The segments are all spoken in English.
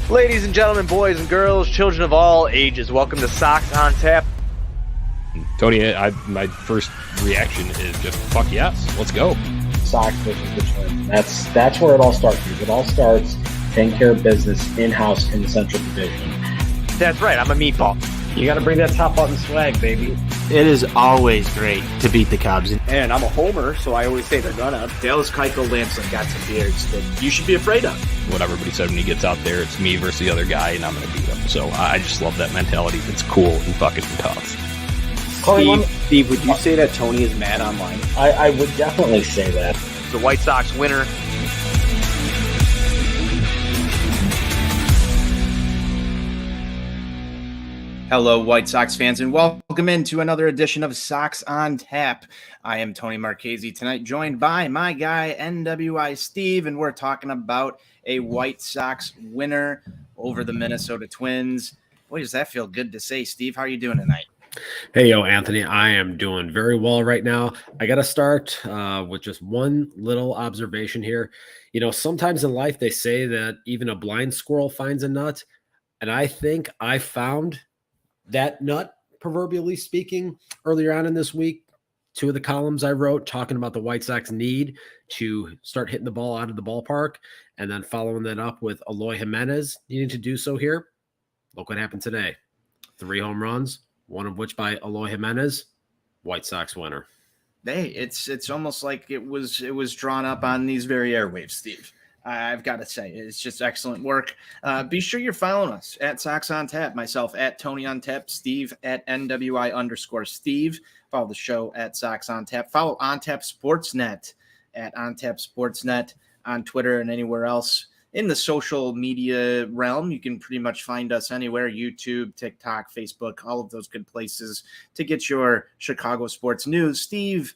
Ladies and gentlemen, boys and girls, children of all ages, welcome to Sox On Tap. Tony, my first reaction is just, fuck yes, let's go. Sox versus the Twins. That's where it all starts. It all starts taking care of business in-house in the Central Division. That's right, I'm a meatball. You got to bring that top button swag, baby. It is always great to beat the Cubs. And I'm a homer, so I always say they're gonna. Dallas Keuchel Lansing got some beards that you should be afraid of. What everybody said when he gets out there, it's me versus the other guy, and I'm going to beat him. So I just love that mentality. It's cool and fucking tough. Steve, would you say that Tony is mad online? I would definitely say that. The White Sox winner. Hello, White Sox fans, and welcome into another edition of Sox On Tap. I am Tony Marchese tonight, joined by my guy, NWI Steve, and we're talking about a White Sox winner over the Minnesota Twins. Boy, does that feel good to say, Steve. How are you doing tonight? Hey, Anthony. I am doing very well right now. I got to start with just one little observation here. You know, sometimes in life they say that even a blind squirrel finds a nut, and I think I found that nut, proverbially speaking, earlier on in this week. Two of the columns I wrote talking about the White Sox need to start hitting the ball out of the ballpark, and then following that up with Eloy Jimenez needing to do so here. Look what happened today. 3 home runs, one of which by Eloy Jimenez. White Sox winner. Hey, it's almost like it was drawn up on these very airwaves, Steve. I've got to say, it's just excellent work. Be sure you're following us at Sox On Tap, myself at Tony On Tap, Steve at NWI_Steve. Follow the show at Sox On Tap. Follow On Tap Sportsnet at On Tap Sportsnet on Twitter and anywhere else in the social media realm. You can pretty much find us anywhere: YouTube, TikTok, Facebook, all of those good places to get your Chicago sports news. Steve,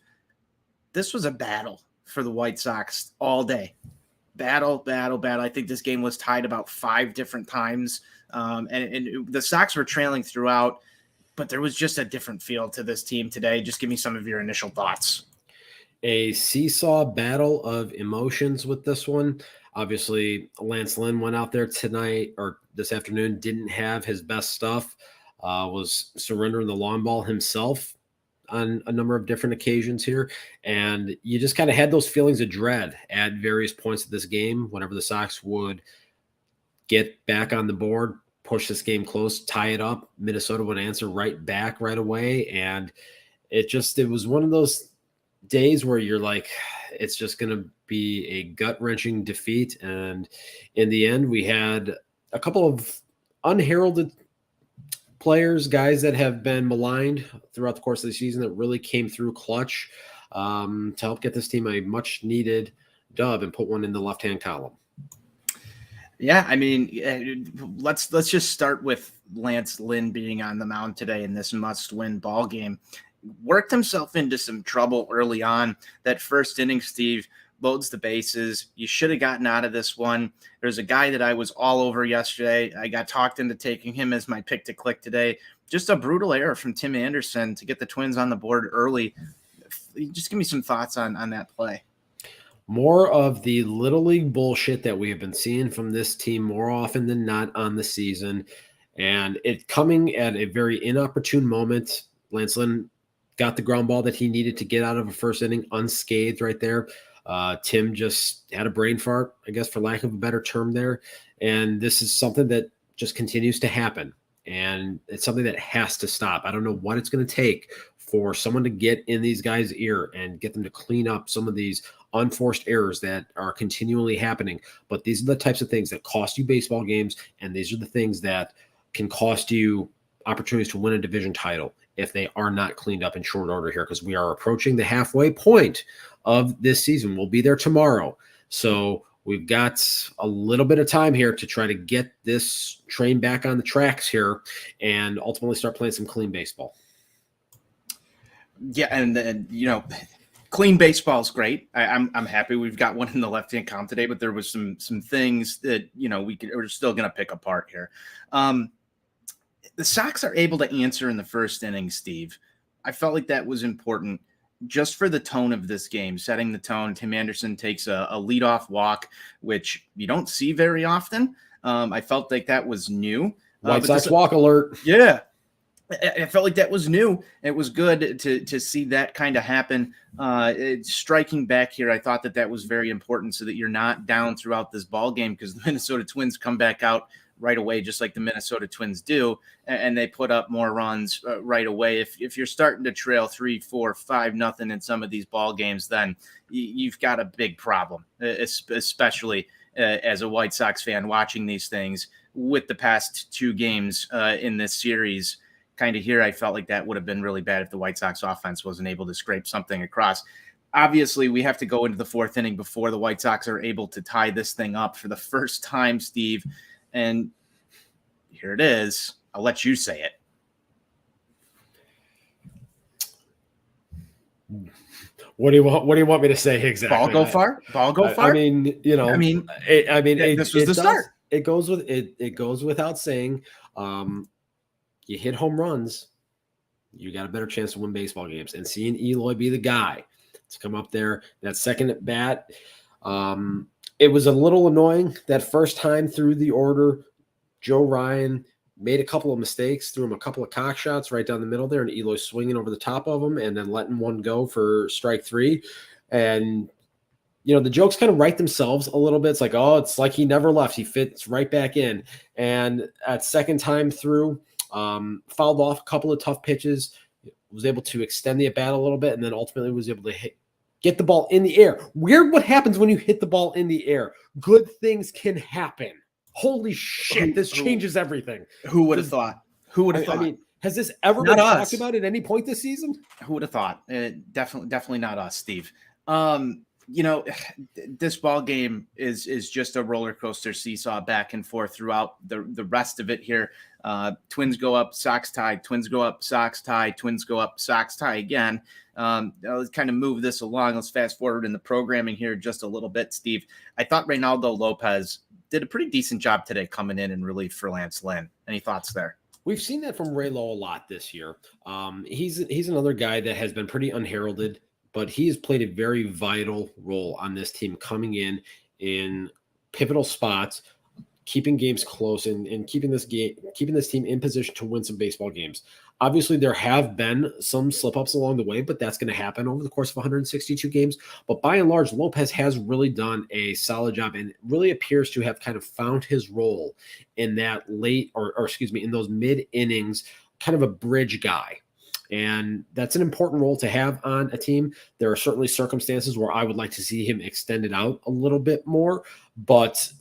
this was a battle for the White Sox all day. Battle. I think this game was tied about 5 different times. And the Sox were trailing throughout, but there was just a different feel to this team today. Just give me some of your initial thoughts. A seesaw battle of emotions with this one. Obviously, Lance Lynn went out there tonight or this afternoon, didn't have his best stuff, was surrendering the long ball himself on a number of different occasions here. And you just kind of had those feelings of dread at various points of this game whenever the Sox would get back on the board, push this game close, tie it up. Minnesota would answer right back right away. And it was one of those days where you're like, it's just going to be a gut-wrenching defeat. And in the end, we had a couple of unheralded players, guys that have been maligned throughout the course of the season, that really came through clutch to help get this team a much-needed dub and put one in the left-hand column. Yeah, I mean, let's just start with Lance Lynn being on the mound today in this must-win ball game. Worked himself into some trouble early on. That first inning, Steve, loads the bases. You should have gotten out of this one. There's a guy that I was all over yesterday. I got talked into taking him as my pick to click today. Just a brutal error from Tim Anderson to get the Twins on the board early. Just give me some thoughts on that play. More of the little league bullshit that we have been seeing from this team more often than not on the season. And it coming at a very inopportune moment. Lance Lynn got the ground ball that he needed to get out of a first inning unscathed right there. Tim just had a brain fart, I guess, for lack of a better term there. And this is something that just continues to happen. And it's something that has to stop. I don't know what it's going to take for someone to get in these guys' ear and get them to clean up some of these unforced errors that are continually happening. But these are the types of things that cost you baseball games. And these are the things that can cost you opportunities to win a division title if they are not cleaned up in short order here, because we are approaching the halfway point of this season. We'll be there tomorrow. So we've got a little bit of time here to try to get this train back on the tracks here and ultimately start playing some clean baseball. Yeah, and you know, clean baseball is great. I'm happy we've got one in the left-hand column today, but there was some things that, you know, we're still going to pick apart here. The Sox are able to answer in the first inning, Steve. I felt like that was important just for the tone of this game, setting the tone. Tim Anderson takes a leadoff walk, which you don't see very often. I felt like that was new. White Sox walk alert. Yeah. I felt like that was new. It was good to see that kind of happen. Striking back here, I thought that was very important so that you're not down throughout this ball game, because the Minnesota Twins come back out right away, just like the Minnesota Twins do, and they put up more runs right away. If you're starting to trail 3, 4, 5-0 in some of these ball games, then you've got a big problem, especially as a White Sox fan watching these things with the past 2 games in this series. Kind of here, I felt like that would have been really bad if the White Sox offense wasn't able to scrape something across. Obviously, we have to go into the 4th inning before the White Sox are able to tie this thing up for the first time, Steve. And here it is. I'll let you say it. What do you want me to say exactly? Ball go far. I mean, this was the start. It goes without saying. You hit home runs, you got a better chance to win baseball games. And seeing Eloy be the guy to come up there, that second at bat, it was a little annoying that first time through the order. Joe Ryan made a couple of mistakes, threw him a couple of cock shots right down the middle there, and Eloy swinging over the top of him and then letting one go for strike 3. And the jokes kind of write themselves a little bit. It's like, oh, it's like he never left. He fits right back in. And at second time through, fouled off a couple of tough pitches, was able to extend the at bat a little bit, and then ultimately was able to get the ball in the air. Weird what happens when you hit the ball in the air. Good things can happen. Holy shit, this changes everything. Who would have thought? Who would have thought? I mean, has this ever been talked about at any point this season? Who would have thought? Definitely not us, Steve. This ball game is just a roller coaster seesaw back and forth throughout the rest of it here. Twins go up, Sox tie, Twins go up, Sox tie, Twins go up, Sox tie again. Let's kind of move this along. Let's fast forward in the programming here just a little bit, Steve. I thought Reynaldo Lopez did a pretty decent job today coming in relief for Lance Lynn. Any thoughts there? We've seen that from Raylo a lot this year. He's another guy that has been pretty unheralded, but he has played a very vital role on this team, coming in pivotal spots, keeping games close, and keeping this team in position to win some baseball games. Obviously, there have been some slip-ups along the way, but that's going to happen over the course of 162 games. But by and large, Lopez has really done a solid job and really appears to have kind of found his role in that in those mid-innings, kind of a bridge guy. And that's an important role to have on a team. There are certainly circumstances where I would like to see him extended out a little bit more, but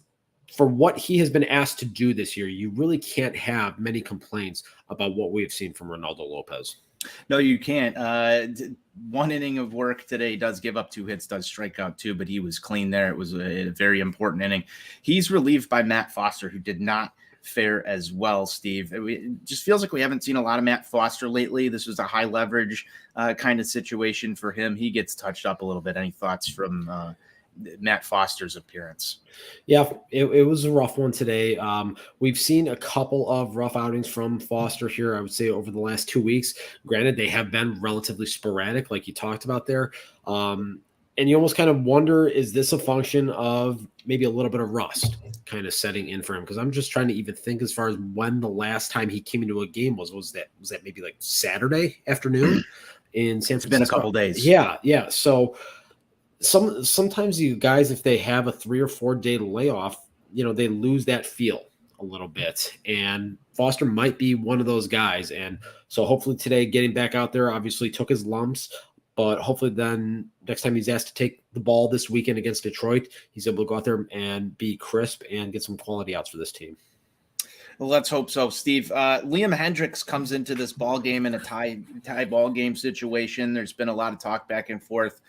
for what he has been asked to do this year, you really can't have many complaints about what we've seen from Reynaldo Lopez. No, you can't. 1 inning of work today, does give up 2 hits, does strike out 2, but he was clean there. It was a very important inning. He's relieved by Matt Foster, who did not fare as well, Steve. It just feels like we haven't seen a lot of Matt Foster lately. This was a high leverage kind of situation for him. He gets touched up a little bit. Any thoughts from Matt Foster's appearance? Yeah, it was a rough one today. We've seen a couple of rough outings from Foster here, I would say, over the last 2 weeks. Granted, they have been relatively sporadic, like you talked about there. And you almost kind of wonder, is this a function of maybe a little bit of rust kind of setting in for him? Because I'm just trying to even think as far as when the last time he came into a game was that maybe like Saturday afternoon in San Francisco? It's been a couple days. Yeah. So sometimes you guys, if they have a 3 or 4 day layoff, they lose that feel a little bit. And Foster might be one of those guys. And so hopefully today, getting back out there, obviously took his lumps. But hopefully then next time he's asked to take the ball this weekend against Detroit, he's able to go out there and be crisp and get some quality outs for this team. Well, let's hope so, Steve. Liam Hendriks comes into this ball game in a tie ball game situation. There's been a lot of talk back and forth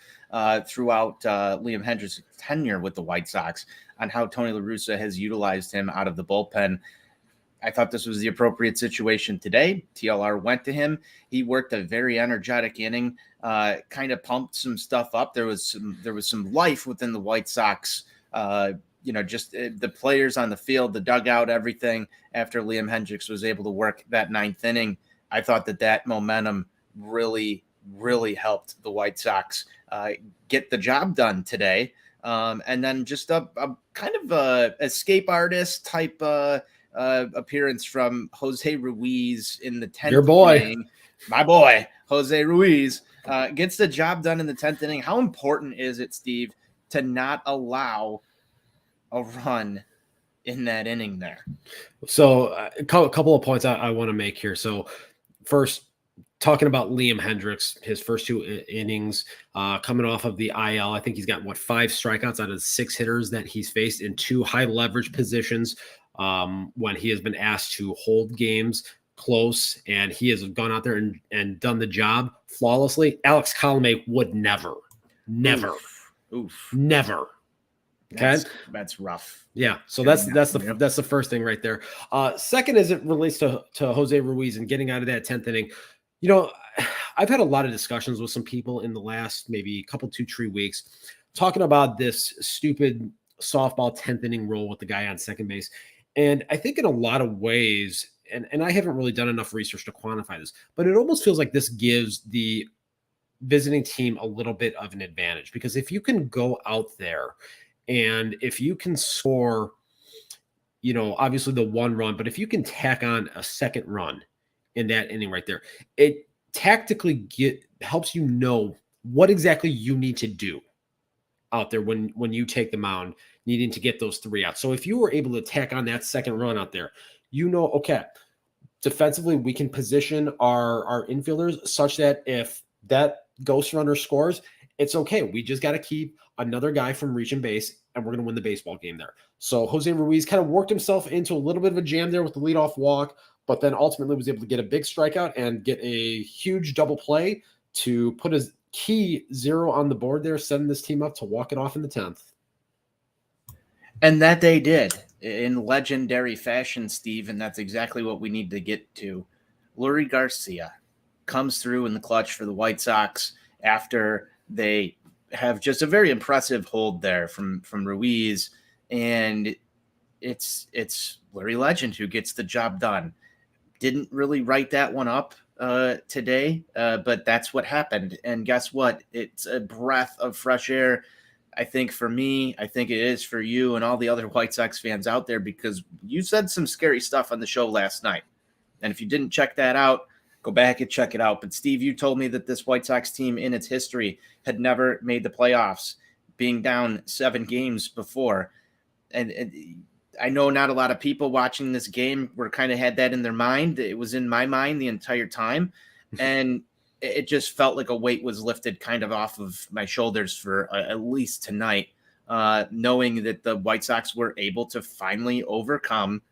throughout Liam Hendriks' tenure with the White Sox on how Tony La Russa has utilized him out of the bullpen. I thought this was the appropriate situation today. TLR went to him. He worked a very energetic inning, kind of pumped some stuff up. There was some life within the White Sox, just the players on the field, the dugout, everything after Liam Hendriks was able to work that 9th inning. I thought that momentum really, really helped the White Sox get the job done today. And then just a kind of a escape artist type appearance from Jose Ruiz in the 10th Your boy. inning. My boy, Jose Ruiz, gets the job done in the 10th inning. How important is it, Steve, to not allow a run in that inning there? So a couple of points I want to make here. So first, talking about Liam Hendricks, his first 2 innings, coming off of the IL, I think he's got 5 strikeouts out of 6 hitters that he's faced in 2 high leverage positions when he has been asked to hold games close, and he has gone out there and done the job flawlessly. Alex Colomé would never. Oof. Never. Okay, that's rough. Yeah, so that's the first thing right there. Second, as it relates to Jose Ruiz and getting out of that 10th inning, I've had a lot of discussions with some people in the last maybe couple 2-3 weeks talking about this stupid softball 10th inning rule with the guy on second base, and I think in a lot of ways, and I haven't really done enough research to quantify this, but it almost feels like this gives the visiting team a little bit of an advantage, because if you can go out there and if you can score, obviously the 1 run, but if you can tack on a second run in that inning right there, it tactically helps you know what exactly you need to do out there when you take the mound, needing to get those 3 outs. So if you were able to tack on that second run out there, okay, defensively we can position our infielders such that if that ghost runner scores, it's okay. We just got to keep another guy from reaching base, and we're going to win the baseball game there. So Jose Ruiz kind of worked himself into a little bit of a jam there with the leadoff walk, but then ultimately was able to get a big strikeout and get a huge double play to put his key 0 on the board there, setting this team up to walk it off in the 10th. And that they did in legendary fashion, Steve, and that's exactly what we need to get to. Lurie Garcia comes through in the clutch for the White Sox after they have just a very impressive hold there from Ruiz, and it's Larry Legend who gets the job done. Didn't really write that one up today, but that's what happened. And guess what? It's a breath of fresh air. I think for me, I think it is for you and all the other White Sox fans out there, because you said some scary stuff on the show last night. And if you didn't check that out, go back and check it out. But Steve, you told me that this White Sox team in its history had never made the playoffs, being down 7 games before. And I know not a lot of people watching this game were kind of had that in their mind. It was in my mind the entire time. And it just felt like a weight was lifted kind of off of my shoulders for at least tonight, knowing that the White Sox were able to finally overcome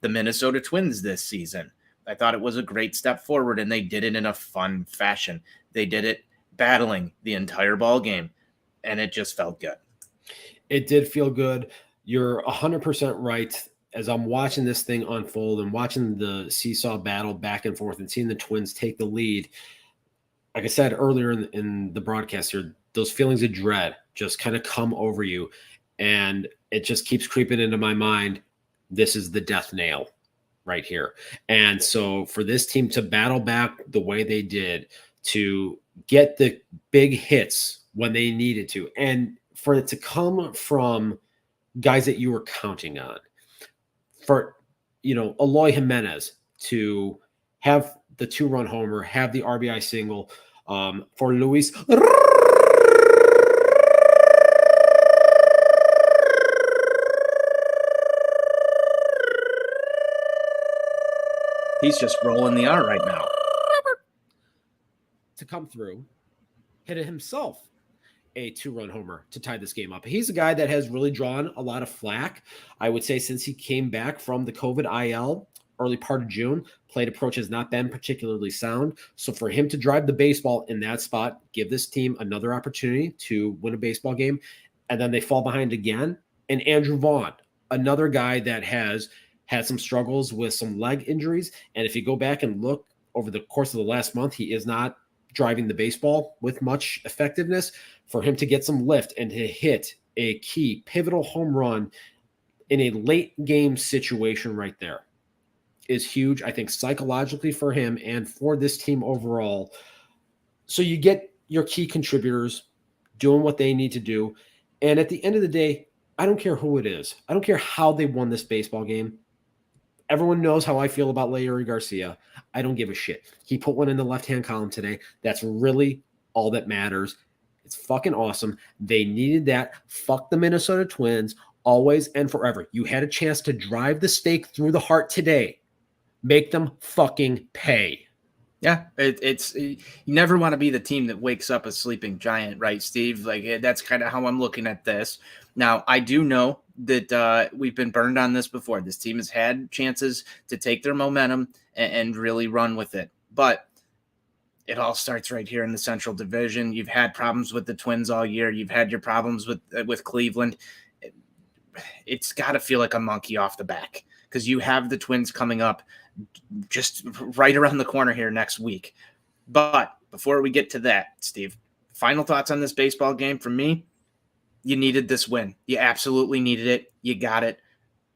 the Minnesota Twins this season. I thought it was a great step forward, and they did it in a fun fashion. They did it battling the entire ball game, and it just felt good. It did feel good. You're 100% right. As I'm watching this thing unfold and watching the seesaw battle back and forth and seeing the Twins take the lead, like I said earlier in the broadcast here, those feelings of dread just kind of come over you, and it just keeps creeping into my mind. This is the death nail right here. And so for this team to battle back the way they did, to get the big hits when they needed to, and for it to come from guys that you were counting on, for, Eloy Jimenez to have the 2-run homer, have the RBI single, for Luis He's just rolling the R right now. To come through, hit it himself a 2-run homer to tie this game up. He's a guy that has really drawn a lot of flack, I would say, since he came back from the COVID IL early part of June. Plate approach has not been particularly sound. So for him to drive the baseball in that spot, give this team another opportunity to win a baseball game, and then they fall behind again. And Andrew Vaughn, another guy that has had some struggles with some leg injuries. And if you go back and look over the course of the last month, he is not driving the baseball with much effectiveness. For him to get some lift and to hit a key pivotal home run in a late game situation right there is huge, I think, psychologically for him and for this team overall. So you get your key contributors doing what they need to do. And at the end of the day, I don't care who it is. I don't care how they won this baseball game. Everyone knows how I feel about Larry Garcia. I don't give a shit. He put one in the left-hand column today. That's really all that matters. It's fucking awesome. They needed that. Fuck the Minnesota Twins, always and forever. You had a chance to drive the stake through the heart today. Make them fucking pay. Yeah, it's you never want to be the team that wakes up a sleeping giant, right, Steve? Like that's kind of how I'm looking at this. Now, I do know that we've been burned on this before. This team has had chances to take their momentum and really run with it, but it all starts right here in the Central Division. You've had problems with the Twins all year. You've had your problems with Cleveland. It's got to feel like a monkey off the back because you have the Twins coming up just right around the corner here next week. But before we get to that, Steve, final thoughts on this baseball game from me. You needed this win. You absolutely needed it. You got it.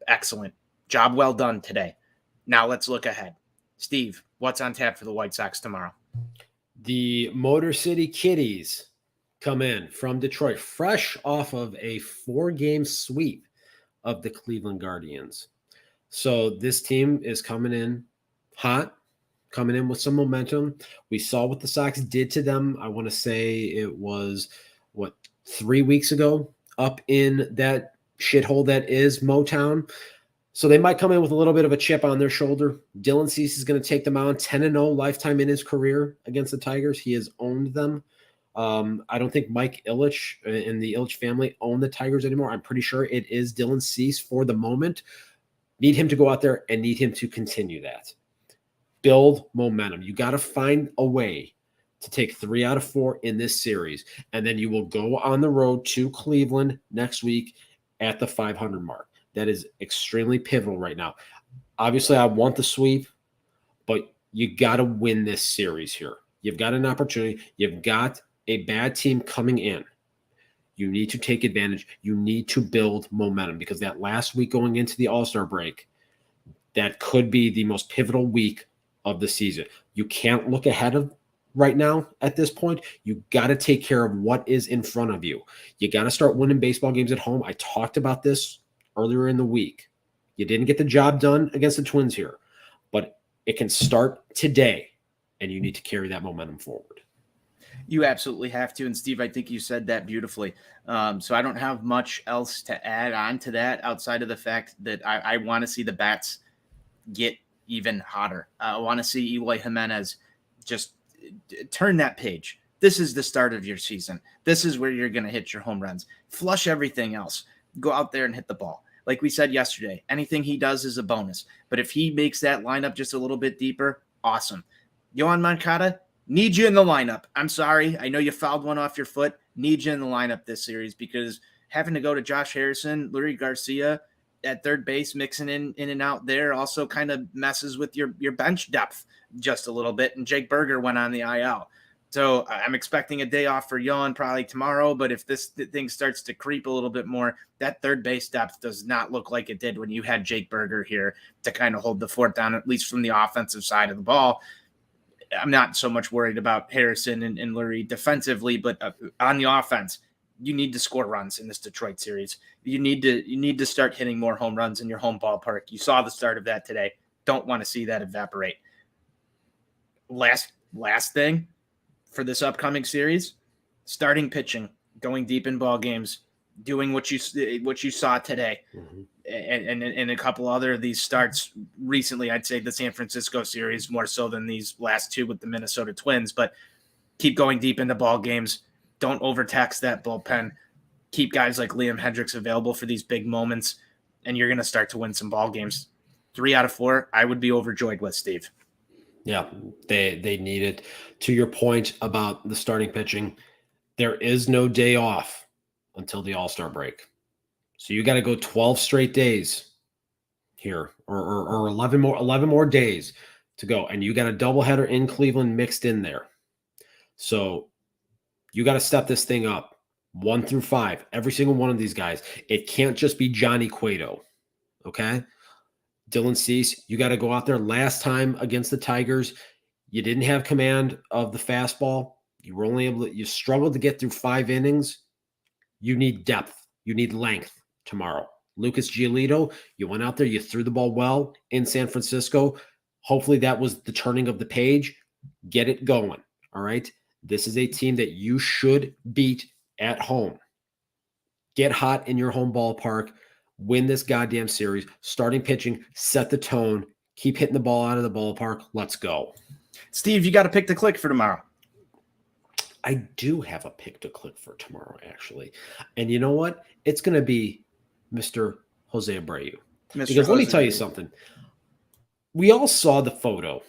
Excellent. Job well done today. Now let's look ahead. Steve, what's on tap for the White Sox tomorrow? The Motor City Kitties come in from Detroit, fresh off of a 4-game sweep of the Cleveland Guardians. So this team is coming in hot, coming in with some momentum. We saw what the Sox did to them. I want to say it was, 3 weeks ago up in that shithole that is Motown. So they might come in with a little bit of a chip on their shoulder. Dylan Cease is going to take them on 10-0 lifetime in his career against the Tigers. He has owned them. I don't think Mike Ilitch and the Ilitch family own the Tigers anymore. I'm pretty sure it is Dylan Cease for the moment. Need him to go out there and need him to continue that. Build momentum. You got to find a way to take 3 out of 4 in this series, and then you will go on the road to Cleveland next week at the 500 mark. That is extremely pivotal right now. Obviously, I want the sweep, but you got to win this series here. You've got an opportunity. You've got a bad team coming in. You need to take advantage. You need to build momentum because that last week going into the All-Star break, that could be the most pivotal week of the season. You can't look ahead of right now at this point. You got to take care of what is in front of you. You got to start winning baseball games at home. I talked about this earlier in the week. You didn't get the job done against the Twins here, but it can start today, and you need to carry that momentum forward. You absolutely have to. And Steve, I think you said that beautifully. So I don't have much else to add on to that outside of the fact that I want to see the bats get even hotter. I want to see Eloy Jimenez just turn that page. This is the start of your season. This is where you're going to hit your home runs. Flush everything else. Go out there and hit the ball. Like we said yesterday, anything he does is a bonus. But if he makes that lineup just a little bit deeper, awesome. Yohan Moncada, need you in the lineup. I'm sorry. I know you fouled one off your foot. Need you in the lineup this series because having to go to Josh Harrison, Lurie Garcia at third base, mixing in and out there also kind of messes with your bench depth just a little bit. And Jake Berger went on the IL. So I'm expecting a day off for Yohan probably tomorrow. But if this thing starts to creep a little bit more, that third base depth does not look like it did when you had Jake Berger here to kind of hold the fort down, at least from the offensive side of the ball. I'm not so much worried about Harrison and Lurie defensively, but on the offense, you need to score runs in this Detroit series. You need to start hitting more home runs in your home ballpark. You saw the start of that today. Don't want to see that evaporate. Last thing for this upcoming series, starting pitching, going deep in ball games, doing what you saw today. Mm-hmm. And a couple other of these starts recently, I'd say the San Francisco series more so than these last two with the Minnesota Twins, but keep going deep into ball games. Don't overtax that bullpen. Keep guys like Liam Hendricks available for these big moments, and you're going to start to win some ball games. 3 out of 4, I would be overjoyed with, Steve. Yeah, they need it. To your point about the starting pitching, there is no day off until the All-Star break. So you got to go 12 straight days here or 11 more days to go. And you got a doubleheader in Cleveland mixed in there. So you got to step this thing up 1 through 5. Every single one of these guys. It can't just be Johnny Cueto. Okay? Dylan Cease, you got to go out there. Last time against the Tigers, you didn't have command of the fastball. You were only able to, you struggled to get through 5 innings. You need depth You need length tomorrow. Lucas Giolito, you went out there, you threw the ball well in San Francisco. Hopefully that was the turning of the page. Get it going, all right? This is a team that you should beat at home. Get hot in your home ballpark. Win this goddamn series. Starting pitching, set the tone. Keep hitting the ball out of the ballpark. Let's go. Steve, you got to pick the click for tomorrow. I do have a pick to click for tomorrow, actually. And you know what? It's going to be Mr. Jose Abreu. Because let me tell you something. We all saw the photo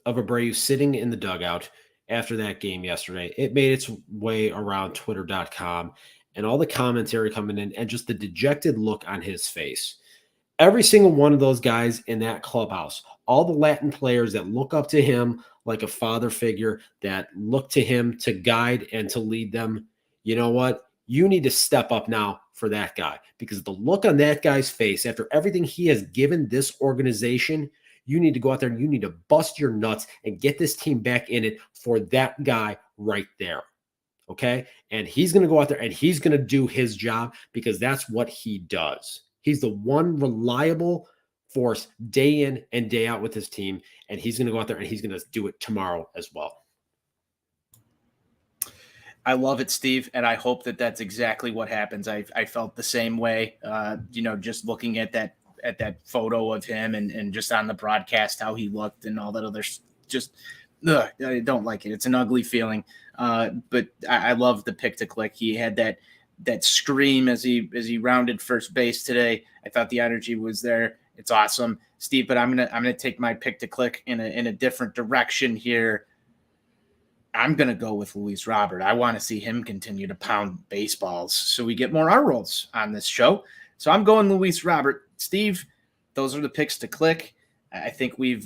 of Abreu sitting in the dugout after that game yesterday. It made its way around Twitter.com and all the commentary coming in and just the dejected look on his face. Every single one of those guys in that clubhouse, all the Latin players that look up to him like a father figure, that look to him to guide and to lead them, you know what? You need to step up now for that guy, because the look on that guy's face after everything he has given this organization, you need to go out there and you need to bust your nuts and get this team back in it for that guy right there. Okay? And he's going to go out there and he's going to do his job, because that's what he does. He's the one reliable force day in and day out with his team, and he's going to go out there and he's going to do it tomorrow as well. I love it, Steve, and I hope that that's exactly what happens. I felt the same way, just looking at that photo of him and just on the broadcast how he looked and all that other just I don't like it. It's an ugly feeling, but I love the pick to click. He had that scream as he rounded first base today. I thought the energy was there. It's awesome, Steve. But I'm gonna take my pick to click in a different direction here. I'm gonna go with Luis Robert. I want to see him continue to pound baseballs so we get more R rolls on this show. So I'm going Luis Robert. Steve, those are the picks to click. I think we've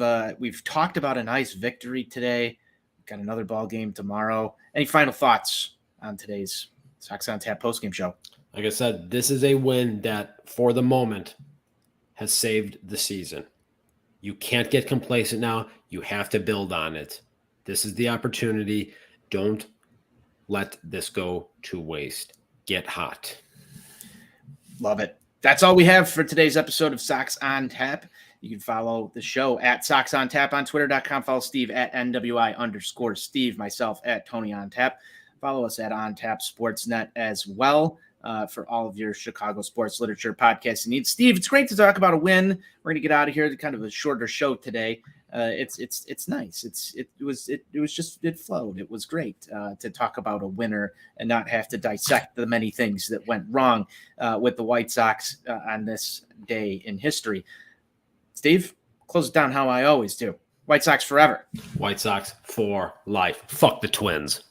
talked about a nice victory today. Got another ball game tomorrow. Any final thoughts on today's Sox on Tap postgame show? Like I said, this is a win that, for the moment, has saved the season. You can't get complacent now. You have to build on it. This is the opportunity. Don't let this go to waste. Get hot. Love it. That's all we have for today's episode of Sox on Tap. You can follow the show at Sox on Tap on Twitter.com. Follow Steve at NWI_Steve, myself at Tony on Tap. Follow us at On Tap Sportsnet as well for all of your Chicago sports literature podcasting needs. Steve, it's great to talk about a win. We're going to get out of here. Kind of a shorter show today. It's nice. It flowed. It was great to talk about a winner and not have to dissect the many things that went wrong with the White Sox on this day in history. Steve, close it down how I always do. White Sox forever. White Sox for life. Fuck the Twins.